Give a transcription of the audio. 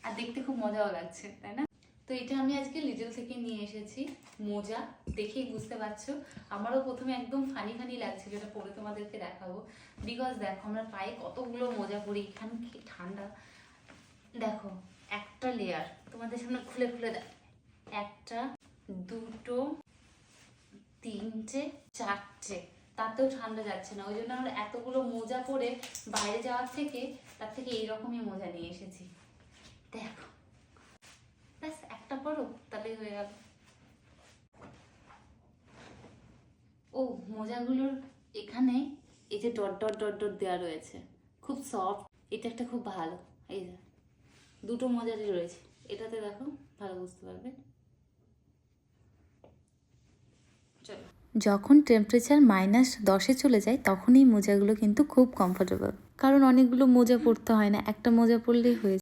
আর দেখতে খুব মজাও লাগছে, তাই না? তো এটা আমি আজকে লিটল থেকে নিয়ে এসেছি মোজা। দেখেই বুঝতে পারছো, আমারও প্রথমে একদম ফানি ফানি লাগছিল, এটা পরে তোমাদেরকে দেখাবো। বিকজ দেখো আমরা পায়ে কতগুলো মোজা পরি, এখানে কি ঠান্ডা। দেখো একটা লেয়ার তোমাদের সামনে খুলে খুলে দেখ, একটা, দুটো, তিনটে, চারটে, তাতেও ঠান্ডা যাচ্ছে না। ওই জন্য আমরা এতগুলো মোজা পরে বাইরে যাওয়ার থেকে তার থেকে এইরকমই মোজা নিয়ে এসেছি। দেখো ব্যাস একটা পরো তাহলেই হয়ে গেল। ও মোজাগুলোর এখানে এই যে ডট ডট ডট ডট দেওয়া রয়েছে, খুব সফট। এটা একটা খুব ভালো, এই যে দুটো মোজারই রয়েছে, এটাতে দেখো ভালো বুঝতে পারবে। চলো, যখন টেম্পারেচার -10-এ চলে যায় তখন এই মোজাগুলো কিন্তু খুব কমফোর্টেবল, কারণ অনেকগুলো মোজা পরতে হয় না, একটা মোজা পরলেই হয়ে যায়।